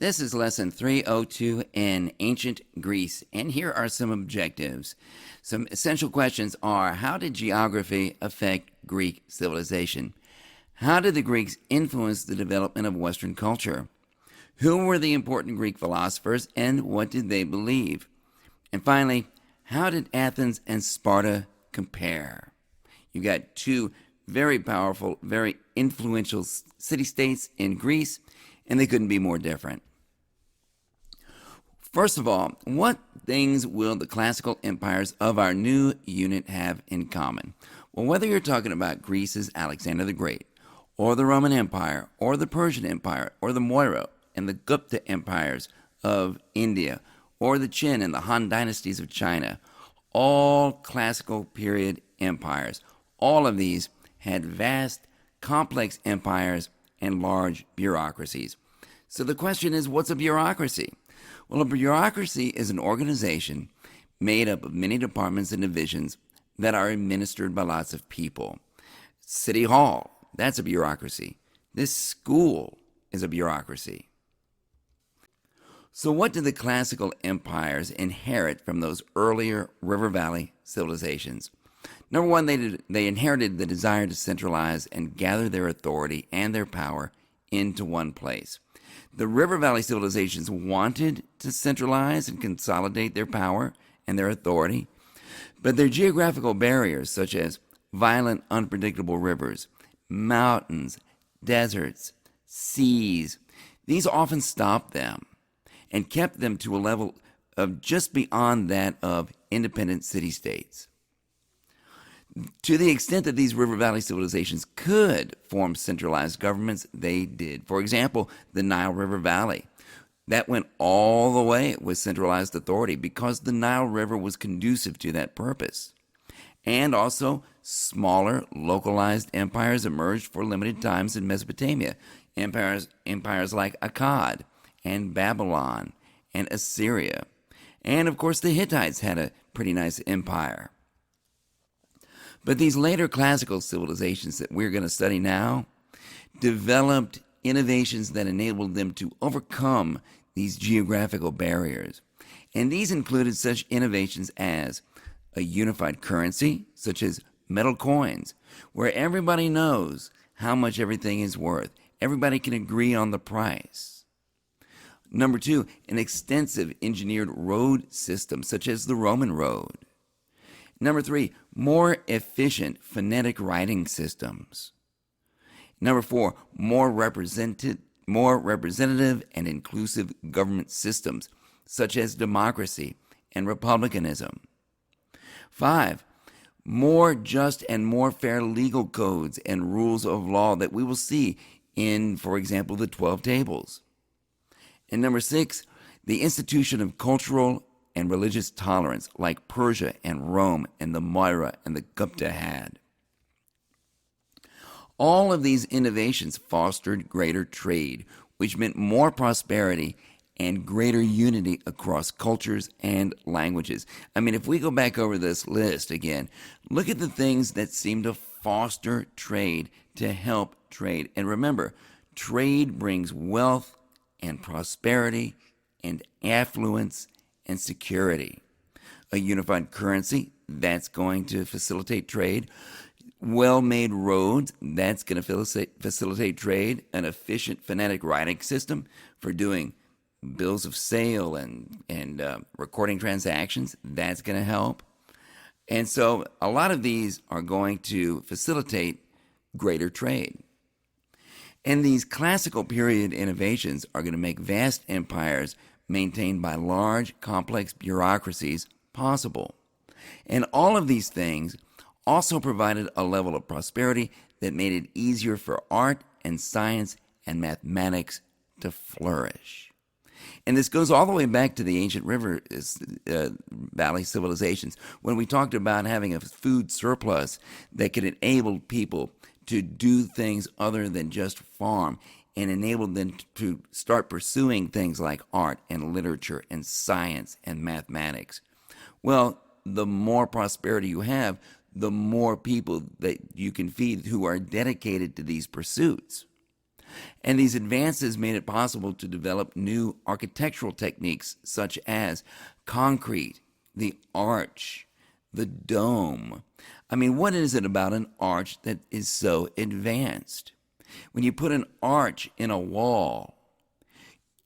This is lesson 302 in ancient Greece, and here are some objectives. Some essential questions are: how did geography affect Greek civilization? How did the Greeks influence the development of Western culture? Who were the important Greek philosophers, and what did they believe? And finally, how did Athens and Sparta compare? You got two very powerful, very influential city-states in Greece, and they couldn't be more different. First of all, what things will the classical empires of our new unit have in common? Well, whether you're talking about Greece's Alexander the Great, or the Roman Empire, or the Persian Empire, or the Moira and the Gupta empires of India, or the Qin and the Han dynasties of China, all classical period empires, all of these had vast, complex empires and large bureaucracies. So the question is, what's a bureaucracy? Well, a bureaucracy is an organization made up of many departments and divisions that are administered by lots of people. City Hall, that's a bureaucracy. This school is a bureaucracy. So what did the classical empires inherit from those earlier River Valley civilizations? Number one, they inherited the desire to centralize and gather their authority and their power into one place. The River Valley civilizations wanted to centralize and consolidate their power and their authority, but their geographical barriers, such as violent, unpredictable rivers, mountains, deserts, seas, these often stopped them and kept them to a level of just beyond that of independent city-states. To the extent that these river valley civilizations could form centralized governments, they did. For example, the Nile River Valley. That went all the way with centralized authority because the Nile River was conducive to that purpose. And also, smaller, localized empires emerged for limited times in Mesopotamia. Empires like Akkad and Babylon and Assyria. And of course, the Hittites had a pretty nice empire. But these later classical civilizations that we're going to study now developed innovations that enabled them to overcome these geographical barriers. And these included such innovations as a unified currency, such as metal coins, where everybody knows how much everything is worth. Everybody can agree on the price. Number two, an extensive engineered road system, such as the Roman road. Number three, more efficient phonetic writing systems. Number four, more representative and inclusive government systems, such as democracy and republicanism. Five, more just and more fair legal codes and rules of law that we will see in, for example, the 12 Tables. And number six, the institution of cultural and religious tolerance like Persia and Rome and the Moira and the Gupta had. All of these innovations fostered greater trade, which meant more prosperity and greater unity across cultures and languages. I mean, if we go back over this list again, look at the things that seem to foster trade, to help trade. And remember, trade brings wealth and prosperity and affluence and security. A unified currency, that's going to facilitate trade. Well-made roads, that's going to facilitate trade. An efficient phonetic writing system for doing bills of sale and recording transactions, that's going to help. And so a lot of these are going to facilitate greater trade. And these classical period innovations are going to make vast empires maintained by large, complex bureaucracies possible. And all of these things also provided a level of prosperity that made it easier for art and science and mathematics to flourish. And this goes all the way back to the ancient river valley civilizations, when we talked about having a food surplus that could enable people to do things other than just farm, and enabled them to start pursuing things like art and literature and science and mathematics. Well, the more prosperity you have, the more people that you can feed who are dedicated to these pursuits. And these advances made it possible to develop new architectural techniques such as concrete, the arch, the dome. I mean, what is it about an arch that is so advanced? When you put an arch in a wall,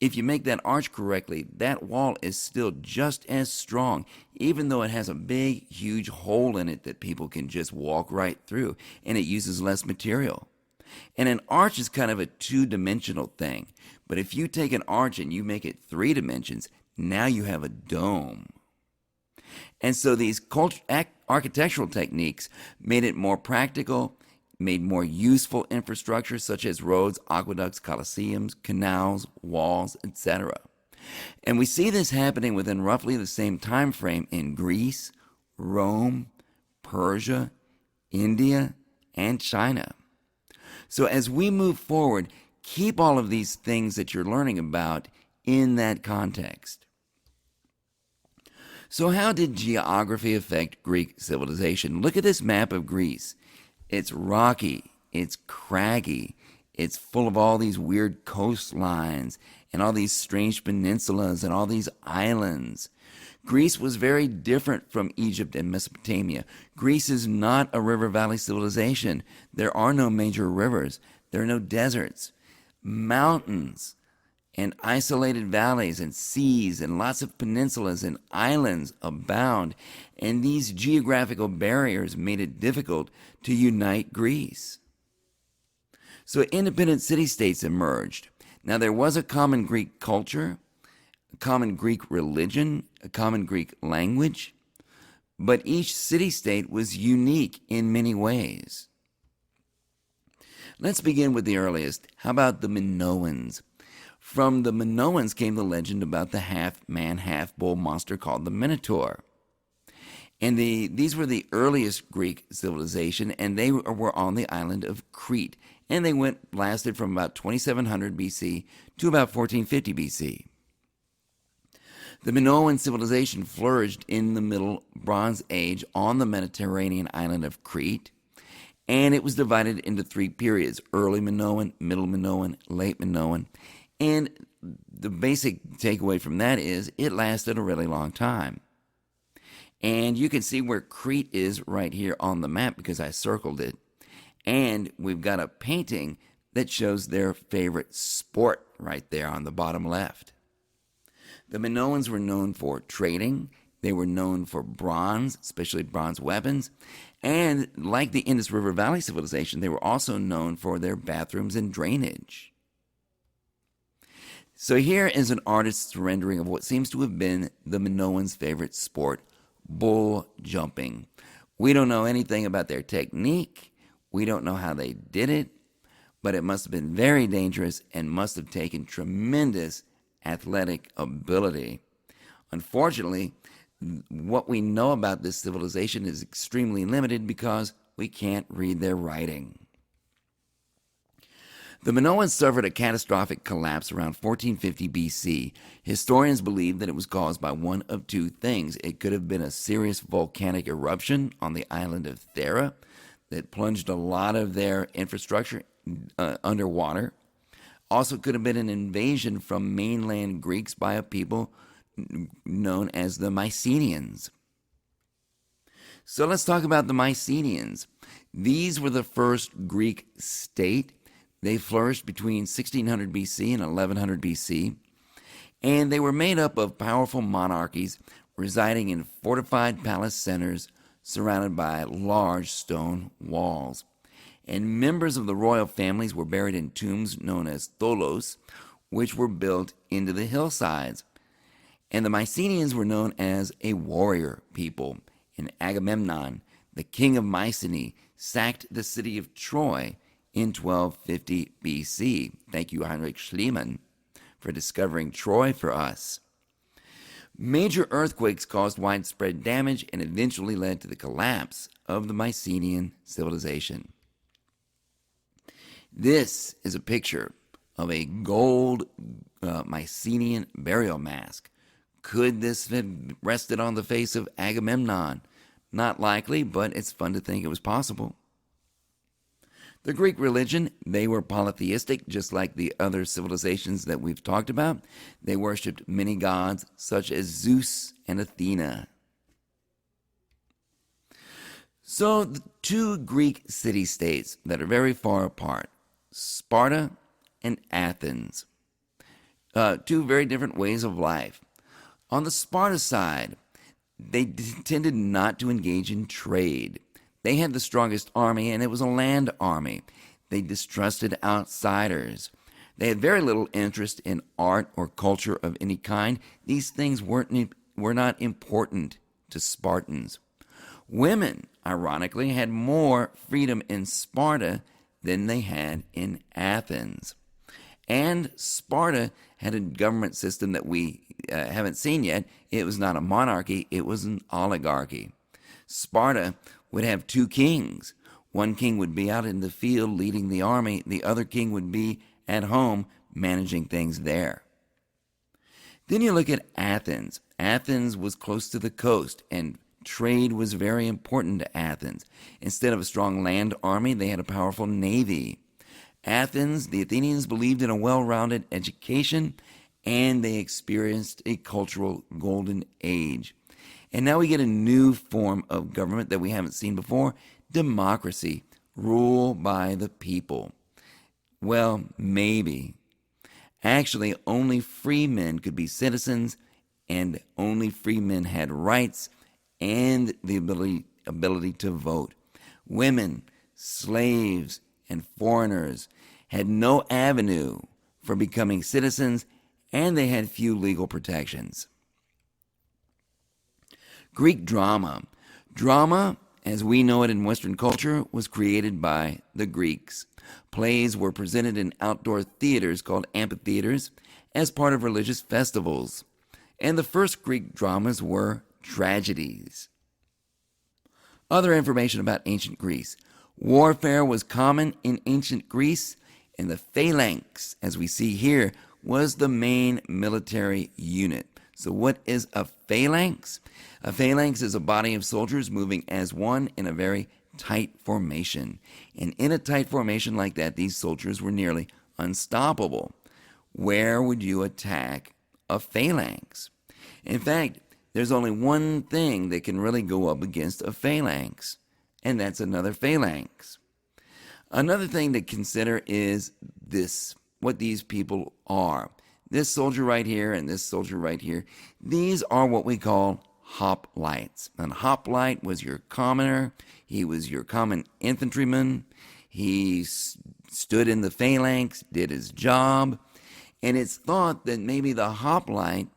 if you make that arch correctly, that wall is still just as strong, even though it has a big, huge hole in it that people can just walk right through, and it uses less material. And an arch is kind of a two-dimensional thing, but if you take an arch and you make it 3 dimensions, now you have a dome. And so these architectural techniques made it more practical, made more useful infrastructure such as roads, aqueducts, coliseums, canals, walls, etc. And we see this happening within roughly the same time frame in Greece, Rome, Persia, India, and China. So as we move forward, keep all of these things that you're learning about in that context. So how did geography affect Greek civilization? Look at this map of Greece. It's rocky, it's craggy, it's full of all these weird coastlines and all these strange peninsulas and all these islands. Greece was very different from Egypt and Mesopotamia. Greece is not a river valley civilization. There are no major rivers. There are no deserts. Mountains and isolated valleys and seas and lots of peninsulas and islands abound. And these geographical barriers made it difficult to unite Greece. So independent city-states emerged. Now there was a common Greek culture, a common Greek religion, a common Greek language, but each city-state was unique in many ways. Let's begin with the earliest. How about the Minoans? From the Minoans came the legend about the half-man, half-bull monster called the Minotaur. And these were the earliest Greek civilization, and they were on the island of Crete. And they lasted from about 2700 BC to about 1450 BC. The Minoan civilization flourished in the Middle Bronze Age on the Mediterranean island of Crete, and it was divided into 3 periods: early Minoan, middle Minoan, late Minoan. And the basic takeaway from that is it lasted a really long time. And you can see where Crete is right here on the map because I circled it. And we've got a painting that shows their favorite sport right there on the bottom left. The Minoans were known for trading. They were known for bronze, especially bronze weapons. And like the Indus River Valley civilization, they were also known for their bathrooms and drainage. So here is an artist's rendering of what seems to have been the Minoans' favorite sport, bull jumping. We don't know anything about their technique. We don't know how they did it, but it must have been very dangerous and must have taken tremendous athletic ability. Unfortunately, what we know about this civilization is extremely limited because we can't read their writing. The Minoans suffered a catastrophic collapse around 1450 BC. Historians believe that it was caused by one of 2 things. It could have been a serious volcanic eruption on the island of Thera that plunged a lot of their infrastructure underwater. Also could have been an invasion from mainland Greeks by a people known as the Mycenaeans. So let's talk about the Mycenaeans. These were the first Greek state. They flourished between 1600 BC and 1100 BC, and they were made up of powerful monarchies residing in fortified palace centers surrounded by large stone walls. And members of the royal families were buried in tombs known as tholos, which were built into the hillsides. And the Mycenaeans were known as a warrior people. And Agamemnon, the king of Mycenae, sacked the city of Troy in 1250 BC. Thank you, Heinrich Schliemann, for discovering Troy for us. Major earthquakes caused widespread damage and eventually led to the collapse of the Mycenaean civilization. This is a picture of a gold Mycenaean burial mask. Could this have rested on the face of Agamemnon? Not likely, but it's fun to think it was possible. The Greek religion, they were polytheistic, just like the other civilizations that we've talked about. They worshipped many gods, such as Zeus and Athena. So, the two Greek city-states that are very far apart, Sparta and Athens, two very different ways of life. On the Sparta side, they tended not to engage in trade. They had the strongest army, and it was a land army. They distrusted outsiders. They had very little interest in art or culture of any kind. These things were not important to Spartans. Women, ironically, had more freedom in Sparta than they had in Athens. And Sparta had a government system that we haven't seen yet. It was not a monarchy, it was an oligarchy. Sparta would have two kings. One king would be out in the field leading the army, the other king would be at home managing things there. Then you look at Athens. Athens was close to the coast, and trade was very important to Athens. Instead of a strong land army, they had a powerful navy. Athens, the Athenians believed in a well-rounded education, and they experienced a cultural golden age. And now we get a new form of government that we haven't seen before, democracy, rule by the people. Well, maybe. Actually, only free men could be citizens, and only free men had rights and the ability to vote. Women, slaves, and foreigners had no avenue for becoming citizens, and they had few legal protections. Greek drama. Drama, as we know it in Western culture, was created by the Greeks. Plays were presented in outdoor theaters called amphitheaters as part of religious festivals. And the first Greek dramas were tragedies. Other information about ancient Greece. Warfare was common in ancient Greece, and the Phalanx, as we see here, was the main military unit. So what is a phalanx? A phalanx is a body of soldiers moving as one in a very tight formation. And in a tight formation like that, these soldiers were nearly unstoppable. Where would you attack a phalanx? In fact, there's only one thing that can really go up against a phalanx, and that's another phalanx. Another thing to consider is this, what these people are. This soldier right here and this soldier right here, these are what we call hoplites. And hoplite was your commoner. He was your common infantryman. He stood in the phalanx, did his job. And it's thought that maybe the hoplite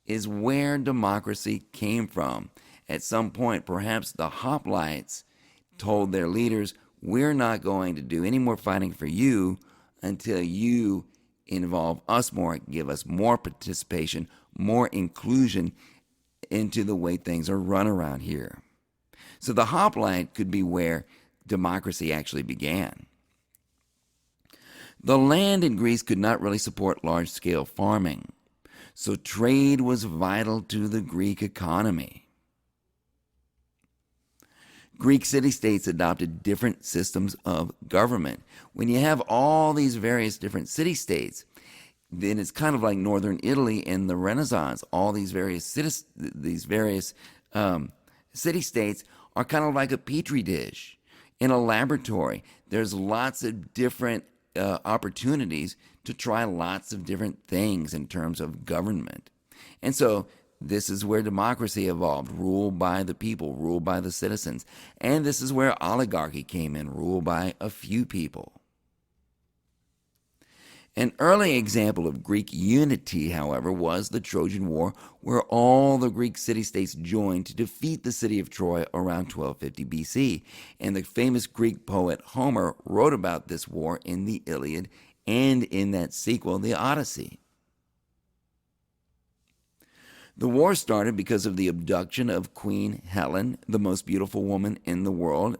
is where democracy came from. At some point, perhaps the hoplites told their leaders, we're not going to do any more fighting for you until you involve us more, give us more participation, more inclusion into the way things are run around here. So the hoplite could be where democracy actually began. The land in Greece could not really support large-scale farming, so trade was vital to the Greek economy. Greek city-states adopted different systems of government. When you have all these various different city-states, then it's kind of like northern Italy in the Renaissance. All these various city-states are kind of like a petri dish in a laboratory. There's lots of different opportunities to try lots of different things in terms of government. And so this is where democracy evolved, rule by the people, rule by the citizens. And this is where oligarchy came in, rule by a few people. An early example of Greek unity, however, was the Trojan War, where all the Greek city-states joined to defeat the city of Troy around 1250 BC. And the famous Greek poet Homer wrote about this war in the Iliad and in that sequel, the Odyssey. The war started because of the abduction of Queen Helen, the most beautiful woman in the world,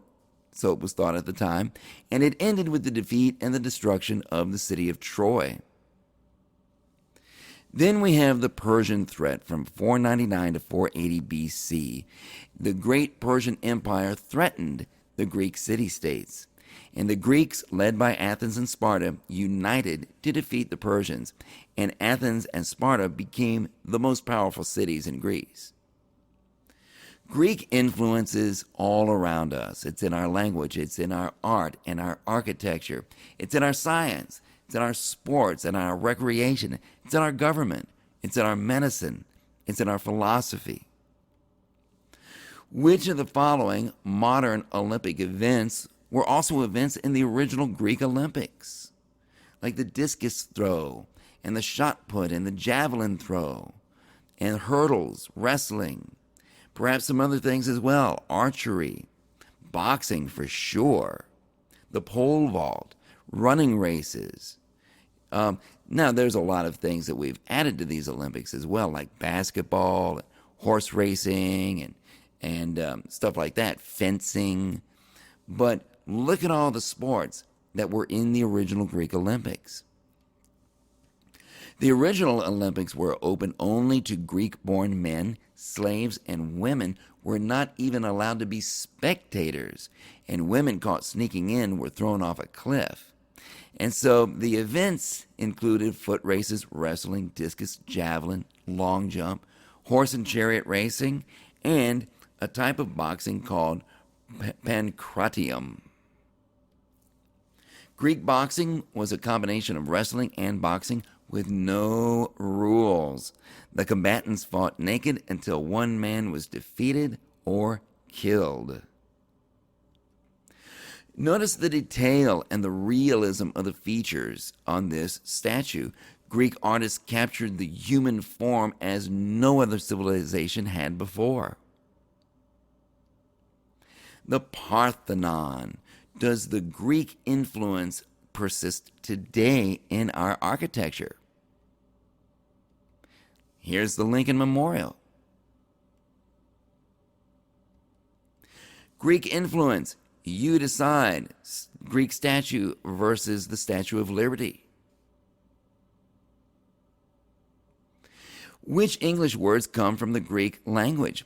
so it was thought at the time, and it ended with the defeat and the destruction of the city of Troy. Then we have the Persian threat from 499 to 480 BC. The great Persian Empire threatened the Greek city-states. And the Greeks, led by Athens and Sparta, united to defeat the Persians, and Athens and Sparta became the most powerful cities in Greece. Greek influence is all around us. It's in our language, it's in our art and our architecture, it's in our science, it's in our sports and our recreation, it's in our government, it's in our medicine, it's in our philosophy. Which of the following modern Olympic events were also events in the original Greek Olympics? Like the discus throw, and the shot put, and the javelin throw, and hurdles, wrestling, perhaps some other things as well, archery, boxing for sure, the pole vault, running races. Now, there's a lot of things that we've added to these Olympics as well, like basketball, horse racing, and stuff like that, fencing. But look at all the sports that were in the original Greek Olympics. The original Olympics were open only to Greek-born men. Slaves and women were not even allowed to be spectators, and women caught sneaking in were thrown off a cliff. And so the events included foot races, wrestling, discus, javelin, long jump, horse and chariot racing, and a type of boxing called pancratium. Greek boxing was a combination of wrestling and boxing with no rules. The combatants fought naked until one man was defeated or killed. Notice the detail and the realism of the features on this statue. Greek artists captured the human form as no other civilization had before. The Parthenon. Does the Greek influence persist today in our architecture? Here's the Lincoln Memorial. Greek influence. You decide. Greek statue versus the Statue of Liberty. Which English words come from the Greek language?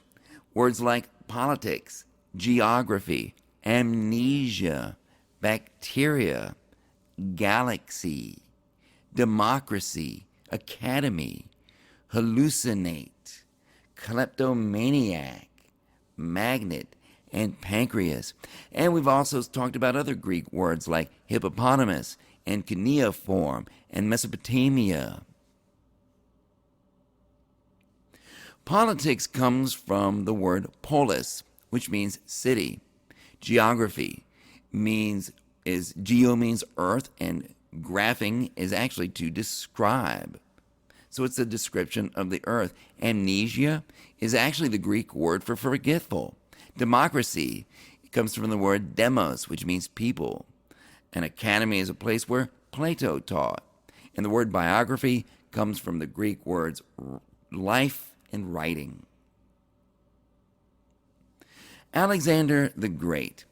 Words like politics, geography, amnesia, bacteria, galaxy, democracy, academy, hallucinate, kleptomaniac, magnet, and pancreas. And we've also talked about other Greek words like hippopotamus and cuneiform and Mesopotamia. Politics comes from the word polis, which means city. Geography means geo means earth, and graphing is actually to describe. So it's a description of the earth. Amnesia is actually the Greek word for forgetful. Democracy comes from the word demos, which means people. An academy is a place where Plato taught. And the word biography comes from the Greek words life and writing. Alexander the Great.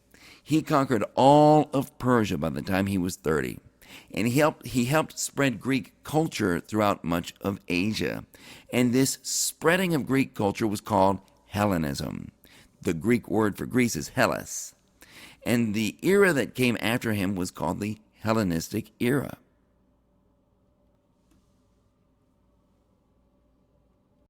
He conquered all of Persia by the time he was 30. And he helped spread Greek culture throughout much of Asia. And this spreading of Greek culture was called Hellenism. The Greek word for Greece is Hellas. And the era that came after him was called the Hellenistic era.